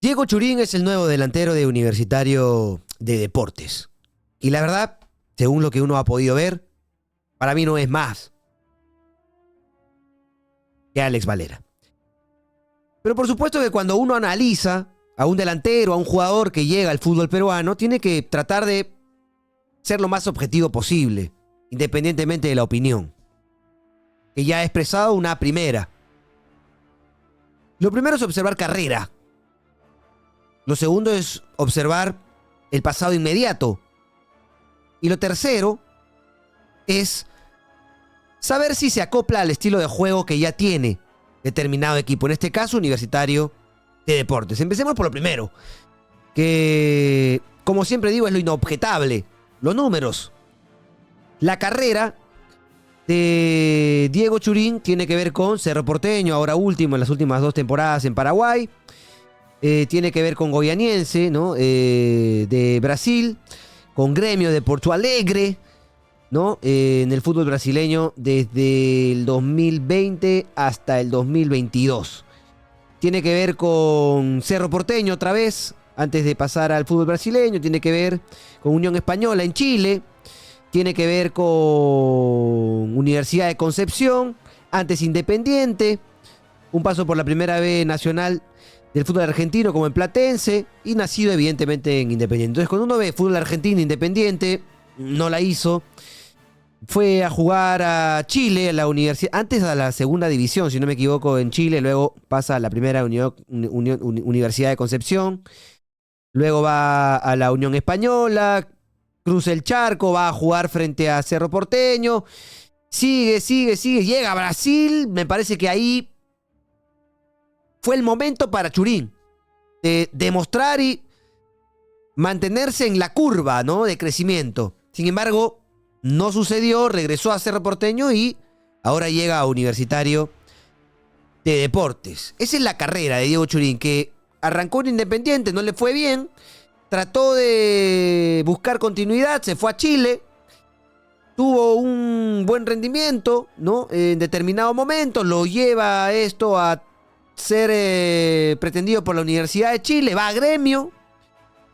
Diego Churín es el nuevo delantero de Universitario de Deportes. Y la verdad, según lo que uno ha podido ver, para mí no es más que Alex Valera. Pero por supuesto que cuando uno analiza a un delantero, a un jugador que llega al fútbol peruano, tiene que tratar de ser lo más objetivo posible, independientemente de la opinión, que ya ha expresado una primera. Lo primero es observar carrera. Lo segundo es observar el pasado inmediato. Y lo tercero es saber si se acopla al estilo de juego que ya tiene determinado equipo, en este caso Universitario de Deportes. Empecemos por lo primero, que como siempre digo es lo inobjetable, los números. La carrera de Diego Churín tiene que ver con Cerro Porteño, ahora último en las últimas 2 temporadas en Paraguay. Tiene que ver con Goianiense, ¿no? De Brasil, con Gremio de Porto Alegre, ¿no? En el fútbol brasileño desde el 2020 hasta el 2022. Tiene que ver con Cerro Porteño otra vez, antes de pasar al fútbol brasileño. Tiene que ver con Unión Española en Chile. Tiene que ver con Universidad de Concepción, antes Independiente. Un paso por la primera B nacional del fútbol argentino como en Platense y nacido evidentemente en Independiente. Entonces cuando uno ve fútbol argentino Independiente, no la hizo. Fue a jugar a Chile, a la universidad, antes a la segunda división, si no me equivoco, en Chile. Luego pasa a la primera Universidad de Concepción. Luego va a la Unión Española, cruza el charco, va a jugar frente a Cerro Porteño. Sigue, llega a Brasil. Me parece que ahí fue el momento para Churín de demostrar y mantenerse en la curva, ¿no?, de crecimiento. Sin embargo, no sucedió, regresó a Cerro Porteño y ahora llega a Universitario de Deportes. Esa es la carrera de Diego Churín, que arrancó en Independiente, no le fue bien, trató de buscar continuidad, se fue a Chile, tuvo un buen rendimiento, ¿no?, en determinado momento, lo lleva esto a ser pretendido por la Universidad de Chile, va a Gremio,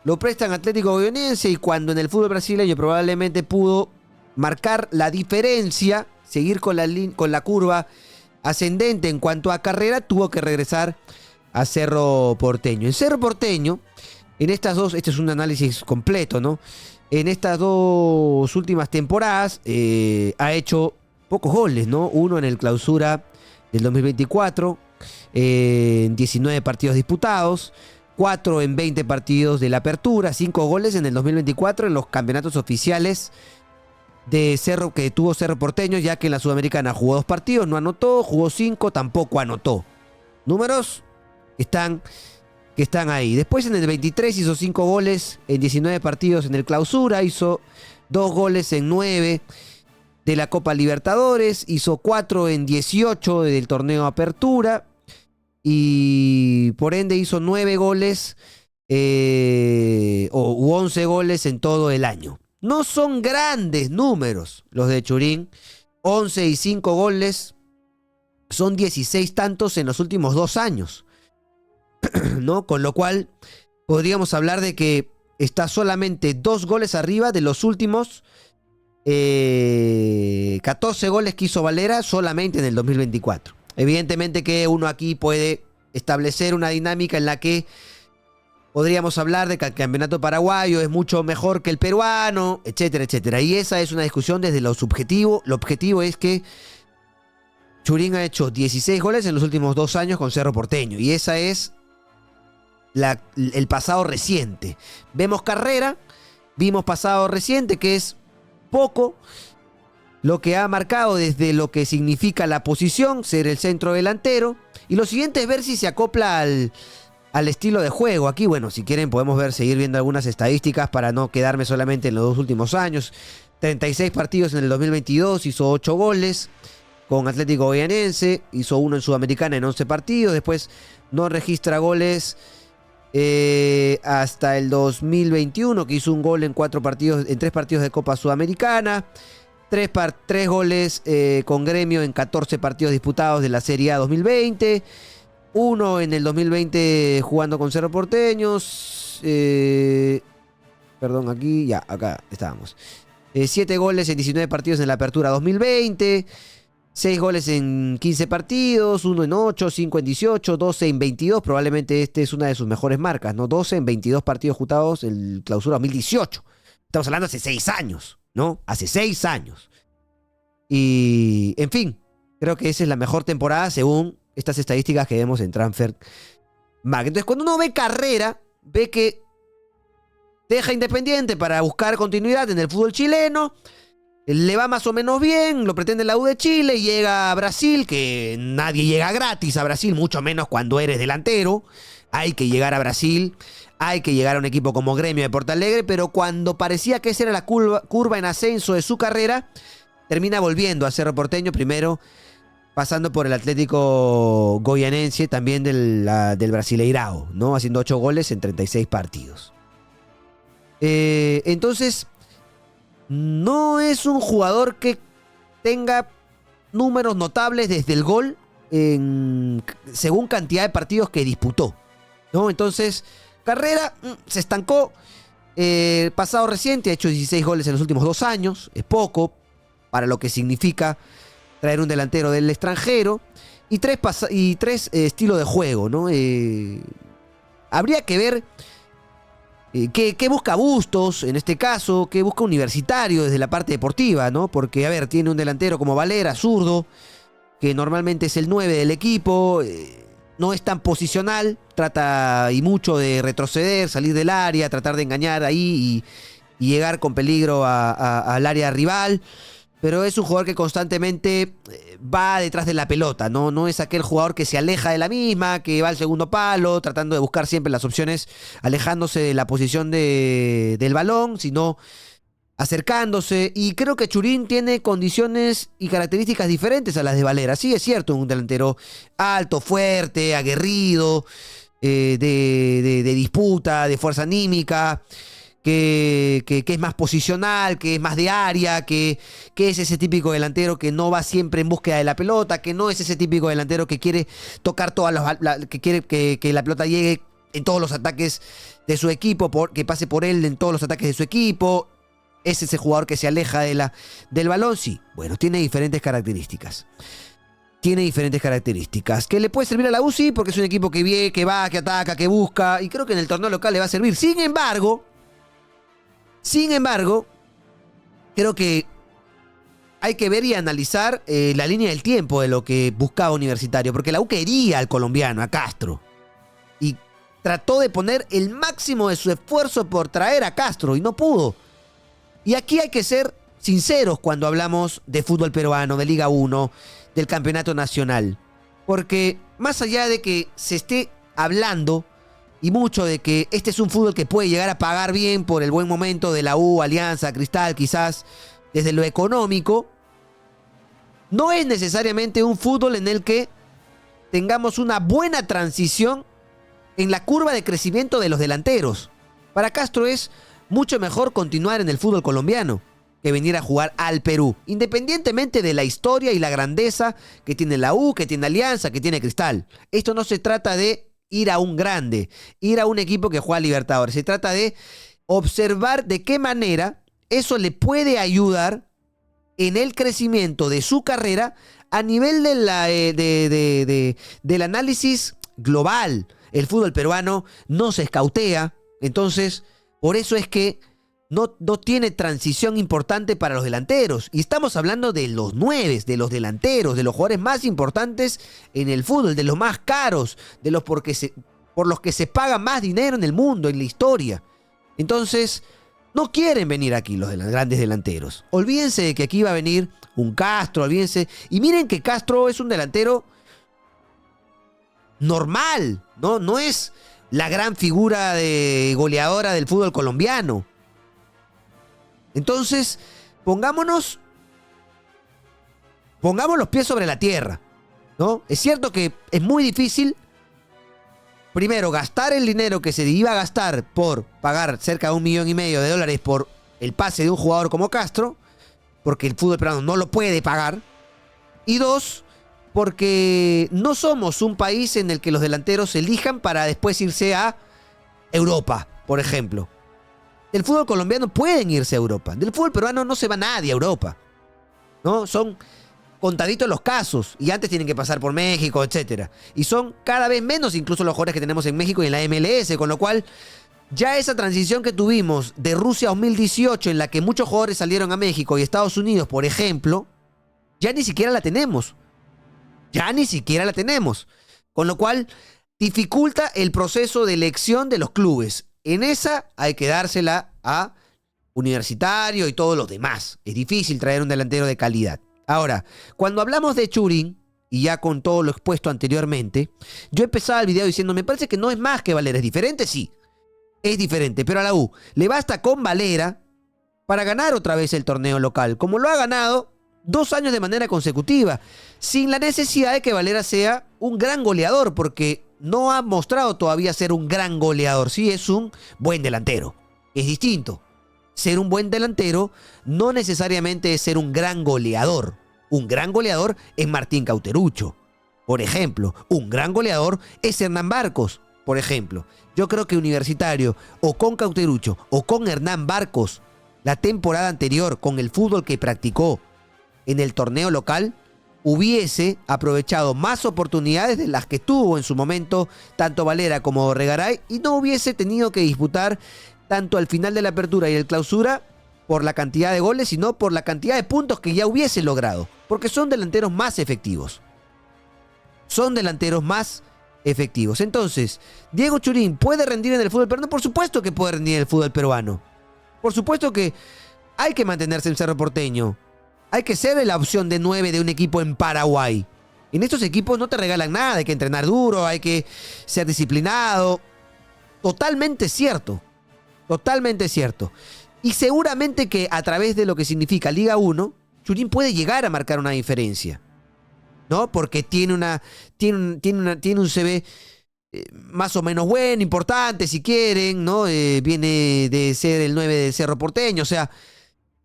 lo prestan a Atlético Goianiense y cuando en el fútbol brasileño probablemente pudo marcar la diferencia, seguir con la curva ascendente en cuanto a carrera, tuvo que regresar a Cerro Porteño. En Cerro Porteño, en estas dos, este es un análisis completo, ¿no? En estas 2 últimas temporadas ha hecho pocos goles, ¿no? Uno en el clausura del 2024, en 19 partidos disputados, 4 en 20 partidos de la apertura, 5 goles en el 2024 en los campeonatos oficiales de Cerro que tuvo Cerro Porteño, ya que en la Sudamericana jugó 2 partidos, no anotó, jugó 5, tampoco anotó. Números que están ahí. Después en el 23 hizo 5 goles en 19 partidos en el clausura, hizo 2 goles en 9 de la Copa Libertadores, hizo 4 en 18 del torneo Apertura y por ende hizo 9 goles u 11 goles en todo el año. No son grandes números los de Churín. 11 y 5 goles son 16 tantos en los últimos 2 años, ¿no? Con lo cual podríamos hablar de que está solamente 2 goles arriba de los últimos 14 goles que hizo Valera solamente en el 2024. Evidentemente que uno aquí puede establecer una dinámica en la que podríamos hablar de que el campeonato paraguayo es mucho mejor que el peruano, etcétera, etcétera. Y esa es una discusión desde lo subjetivo. Lo objetivo es que Churín ha hecho 16 goles en los últimos 2 años con Cerro Porteño. Y esa es el pasado reciente. Vemos carrera, vimos pasado reciente, que es poco lo que ha marcado desde lo que significa la posición, ser el centro delantero. Y lo siguiente es ver si se acopla al estilo de juego. Aquí, bueno, si quieren podemos seguir viendo algunas estadísticas para no quedarme solamente en los 2 últimos años. 36 partidos en el 2022, hizo 8 goles con Atlético Goianiense, hizo 1 en Sudamericana en 11 partidos, después no registra goles hasta el 2021, que hizo un gol en 3 partidos de Copa Sudamericana, 3 goles con Gremio en 14 partidos disputados de la Serie A 2020, Uno en el 2020 jugando con Cerro Porteños. Perdón, aquí, ya, acá estábamos. 7 goles en 19 partidos en la Apertura 2020. 6 goles en 15 partidos, 1 en 8, 5 en 18, 12 en 22. Probablemente este es una de sus mejores marcas, ¿no? 12 en 22 partidos jugados en Clausura 2018. Estamos hablando hace 6 años, ¿no? Hace 6 años. Y, en fin, creo que esa es la mejor temporada según estas estadísticas que vemos en Transfer Market. Entonces, cuando uno ve Carrera, ve que deja Independiente para buscar continuidad en el fútbol chileno. Le va más o menos bien, lo pretende la U de Chile, llega a Brasil, que nadie llega gratis a Brasil, mucho menos cuando eres delantero. Hay que llegar a Brasil, hay que llegar a un equipo como Gremio de Porto Alegre, pero cuando parecía que esa era la curva en ascenso de su carrera, termina volviendo a Cerro Porteño, primero pasando por el Atlético Goianense, también del Brasileirao, ¿no? Haciendo 8 goles en 36 partidos. Entonces, no es un jugador que tenga números notables desde el gol según cantidad de partidos que disputó, ¿no? Entonces, Carrera se estancó. Pasado reciente ha hecho 16 goles en los últimos 2 años. Es poco para lo que significa traer un delantero del extranjero. Y tres estilos de juego, ¿no? Habría que ver qué busca Bustos en este caso, qué busca Universitario desde la parte deportiva, ¿no? Porque, a ver, tiene un delantero como Valera, zurdo, que normalmente es el 9 del equipo. No es tan posicional, trata y mucho de retroceder, salir del área, tratar de engañar ahí y llegar con peligro al área rival. Pero es un jugador que constantemente va detrás de la pelota, ¿no? No es aquel jugador que se aleja de la misma, que va al segundo palo, tratando de buscar siempre las opciones, alejándose de la posición del balón, sino acercándose. Y creo que Churín tiene condiciones y características diferentes a las de Valera. Sí, es cierto, un delantero alto, fuerte, aguerrido, de disputa, de fuerza anímica, que es más posicional, que es más de área, que es ese típico delantero que no va siempre en búsqueda de la pelota, que no es ese típico delantero que quiere tocar que quiere que la pelota llegue en todos los ataques de su equipo, que pase por él en todos los ataques de su equipo. Es ese jugador que se aleja del balón. Sí, bueno, tiene diferentes características. ¿Que le puede servir a la U? Sí, porque es un equipo que va, que ataca, que busca, y creo que en el torneo local le va a servir. Sin embargo, creo que hay que ver y analizar la línea del tiempo de lo que buscaba Universitario, porque la U quería al colombiano, a Castro, y trató de poner el máximo de su esfuerzo por traer a Castro, y no pudo. Y aquí hay que ser sinceros cuando hablamos de fútbol peruano, de Liga 1, del campeonato nacional, porque más allá de que se esté hablando y mucho de que este es un fútbol que puede llegar a pagar bien por el buen momento de la U, Alianza, Cristal, quizás desde lo económico, no es necesariamente un fútbol en el que tengamos una buena transición en la curva de crecimiento de los delanteros. Para Castro es mucho mejor continuar en el fútbol colombiano que venir a jugar al Perú, independientemente de la historia y la grandeza que tiene la U, que tiene Alianza, que tiene Cristal. Esto no se trata de ir a un grande, ir a un equipo que juega a Libertadores. Se trata de observar de qué manera eso le puede ayudar en el crecimiento de su carrera a nivel del análisis global. El fútbol peruano no se escautea, entonces por eso es que no tiene transición importante para los delanteros. Y estamos hablando de los 9, de los delanteros, de los jugadores más importantes en el fútbol, de los más caros, de los por los que se paga más dinero en el mundo, en la historia. Entonces, no quieren venir aquí los grandes delanteros. Olvídense de que aquí va a venir un Castro, olvídense. Y miren que Castro es un delantero normal, ¿no? No es la gran figura de goleadora del fútbol colombiano. Entonces, pongamos los pies sobre la tierra, ¿no? Es cierto que es muy difícil, primero, gastar el dinero que se iba a gastar por pagar cerca de $1,5 millones de dólares por el pase de un jugador como Castro, porque el fútbol peruano no lo puede pagar. Y dos, porque no somos un país en el que los delanteros se elijan para después irse a Europa, por ejemplo. Del fútbol colombiano pueden irse a Europa. Del fútbol peruano no se va nadie a Europa, ¿no? Son contaditos los casos y antes tienen que pasar por México, etcétera. Y son cada vez menos incluso los jugadores que tenemos en México y en la MLS, con lo cual ya esa transición que tuvimos de Rusia 2018 en la que muchos jugadores salieron a México y Estados Unidos, por ejemplo, ya ni siquiera la tenemos. Ya ni siquiera la tenemos. Con lo cual dificulta el proceso de elección de los clubes. En esa hay que dársela a Universitario y todos los demás. Es difícil traer un delantero de calidad. Ahora, cuando hablamos de Churín, y ya con todo lo expuesto anteriormente, yo empezaba el video diciendo, me parece que no es más que Valera. ¿Es diferente? Sí, es diferente. Pero a la U le basta con Valera para ganar otra vez el torneo local, como lo ha ganado 2 años de manera consecutiva, sin la necesidad de que Valera sea un gran goleador, porque no ha mostrado todavía ser un gran goleador. Sí, es un buen delantero. Es distinto. Ser un buen delantero no necesariamente es ser un gran goleador. Un gran goleador es Martín Cauterucho, por ejemplo. Un gran goleador es Hernán Barcos, por ejemplo. Yo creo que Universitario, o con Cauterucho, o con Hernán Barcos, la temporada anterior, con el fútbol que practicó en el torneo local, hubiese aprovechado más oportunidades de las que tuvo en su momento tanto Valera como Regaray, y no hubiese tenido que disputar tanto al final de la apertura y el clausura por la cantidad de goles, sino por la cantidad de puntos que ya hubiese logrado, porque son delanteros más efectivos. Son delanteros más efectivos. Entonces, ¿Diego Churín puede rendir en el fútbol peruano? Por supuesto que puede rendir en el fútbol peruano. Por supuesto que hay que mantenerse en Cerro Porteño. Hay que ser la opción de 9 de un equipo en Paraguay. En estos equipos no te regalan nada, hay que entrenar duro, hay que ser disciplinado. Totalmente cierto. Totalmente cierto. Y seguramente que a través de lo que significa Liga 1, Churín puede llegar a marcar una diferencia, ¿no? Porque tiene un CV más o menos bueno, importante si quieren, ¿no? Viene de ser el 9 del Cerro Porteño, o sea,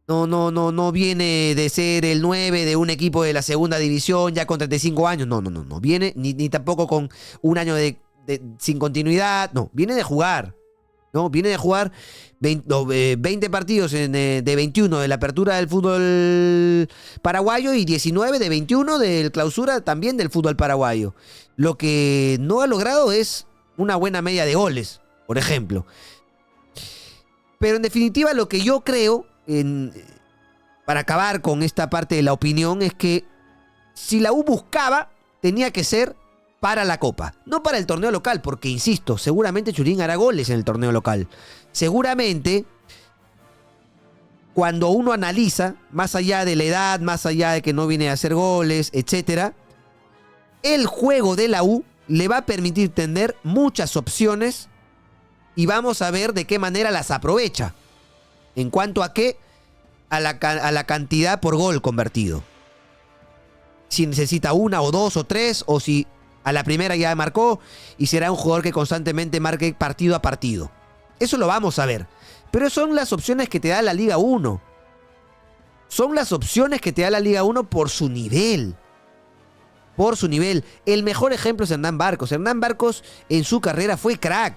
no viene de ser el 9 de un equipo de la segunda división ya con 35 años, no viene ni tampoco con un año sin continuidad, no, viene de jugar. ¿No? Viene de jugar 20 partidos de 21 de la apertura del fútbol paraguayo y 19 de 21 del clausura también del fútbol paraguayo. Lo que no ha logrado es una buena media de goles, por ejemplo. Pero en definitiva lo que yo creo, para acabar con esta parte de la opinión, es que si la U buscaba, tenía que ser para la Copa, no para el torneo local, porque insisto, seguramente Churín hará goles en el torneo local. Seguramente, cuando uno analiza, más allá de la edad, más allá de que no viene a hacer goles, etc., el juego de la U le va a permitir tener muchas opciones y vamos a ver de qué manera las aprovecha. ¿En cuanto a qué? A la cantidad por gol convertido. Si necesita 1 o 2 o 3, o si a la primera ya marcó y será un jugador que constantemente marque partido a partido. Eso lo vamos a ver. Pero son las opciones que te da la Liga 1. Son las opciones que te da la Liga 1 por su nivel. Por su nivel. El mejor ejemplo es Hernán Barcos. Hernán Barcos en su carrera fue crack.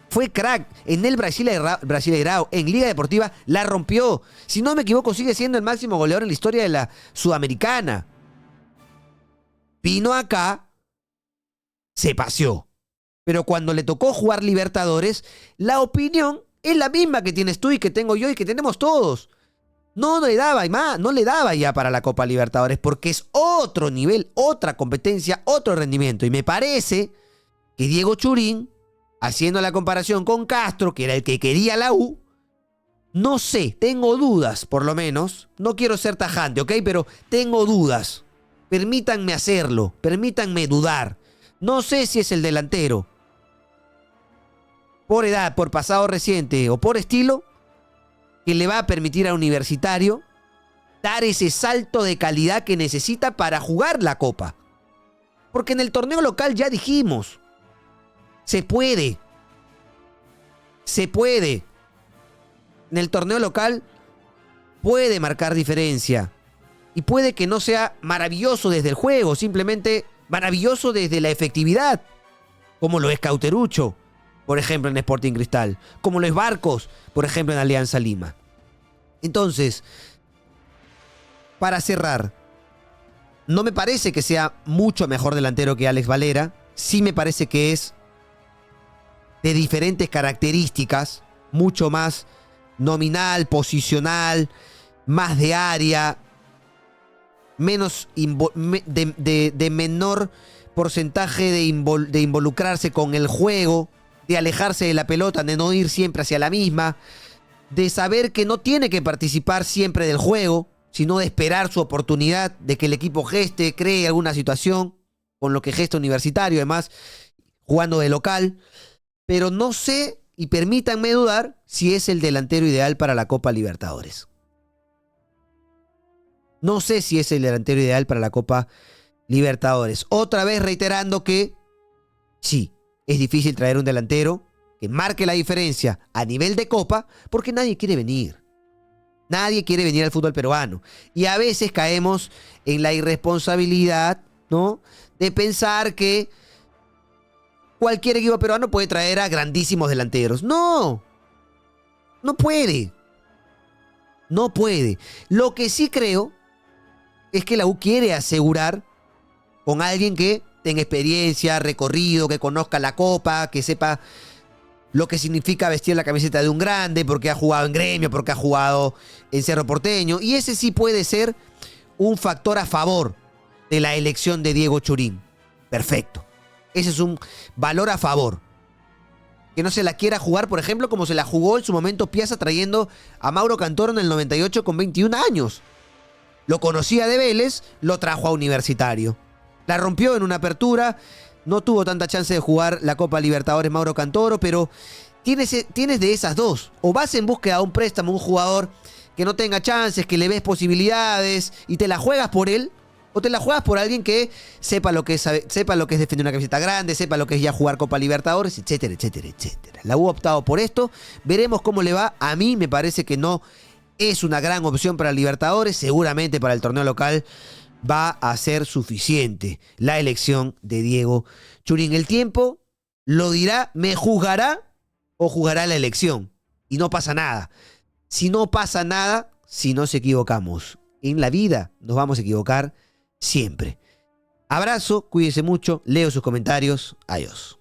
Fue crack. En el Brasileirao, en Liga Deportiva, la rompió. Si no me equivoco, sigue siendo el máximo goleador en la historia de la Sudamericana. Vino acá, se paseó. Pero cuando le tocó jugar Libertadores, la opinión es la misma que tienes tú y que tengo yo y que tenemos todos. No le daba más, no le daba ya para la Copa Libertadores porque es otro nivel, otra competencia, otro rendimiento. Y me parece que Diego Churín, haciendo la comparación con Castro, que era el que quería la U, no sé, tengo dudas por lo menos. No quiero ser tajante, ¿ok? Pero tengo dudas. Permítanme hacerlo, permítanme dudar. No sé si es el delantero, por edad, por pasado reciente o por estilo, que le va a permitir a Universitario dar ese salto de calidad que necesita para jugar la Copa. Porque en el torneo local ya dijimos, se puede. Se puede. En el torneo local puede marcar diferencia. Y puede que no sea maravilloso desde el juego, simplemente maravilloso desde la efectividad, como lo es Cauterucho, por ejemplo en Sporting Cristal, como lo es Barcos, por ejemplo en Alianza Lima. Entonces, para cerrar, no me parece que sea mucho mejor delantero que Alex Valera, sí me parece que es de diferentes características, mucho más nominal, posicional, más de área, menos de menor porcentaje de involucrarse con el juego, de alejarse de la pelota, de no ir siempre hacia la misma, de saber que no tiene que participar siempre del juego, sino de esperar su oportunidad, de que el equipo geste, cree alguna situación, con lo que gesta Universitario, además, jugando de local. Pero no sé, y permítanme dudar, si es el delantero ideal para la Copa Libertadores. No sé si es el delantero ideal para la Copa Libertadores. Otra vez reiterando que sí, es difícil traer un delantero que marque la diferencia a nivel de Copa porque nadie quiere venir. Nadie quiere venir al fútbol peruano. Y a veces caemos en la irresponsabilidad, ¿no?, de pensar que cualquier equipo peruano puede traer a grandísimos delanteros. No, no puede. No puede. Lo que sí creo es que la U quiere asegurar con alguien que tenga experiencia, recorrido, que conozca la Copa, que sepa lo que significa vestir la camiseta de un grande, porque ha jugado en Gremio, porque ha jugado en Cerro Porteño. Y ese sí puede ser un factor a favor de la elección de Diego Churín. Perfecto. Ese es un valor a favor. Que no se la quiera jugar, por ejemplo, como se la jugó en su momento Piazza trayendo a Mauro Cantoro en el 98 con 21 años. Lo conocía de Vélez, lo trajo a Universitario. La rompió en una apertura, no tuvo tanta chance de jugar la Copa Libertadores Mauro Cantoro, pero tienes de esas dos. O vas en búsqueda de un préstamo, un jugador que no tenga chances, que le ves posibilidades y te la juegas por él, o te la juegas por alguien que sepa lo que es defender una camiseta grande, sepa lo que es ya jugar Copa Libertadores, etcétera, etcétera, etcétera. La U ha optado por esto, veremos cómo le va. A mí me parece que no es una gran opción para Libertadores, seguramente para el torneo local va a ser suficiente la elección de Diego Churín. El tiempo lo dirá, me juzgará o juzgará la elección. Y no pasa nada. Si no pasa nada, si nos equivocamos. En la vida nos vamos a equivocar siempre. Abrazo, cuídense mucho, leo sus comentarios. Adiós.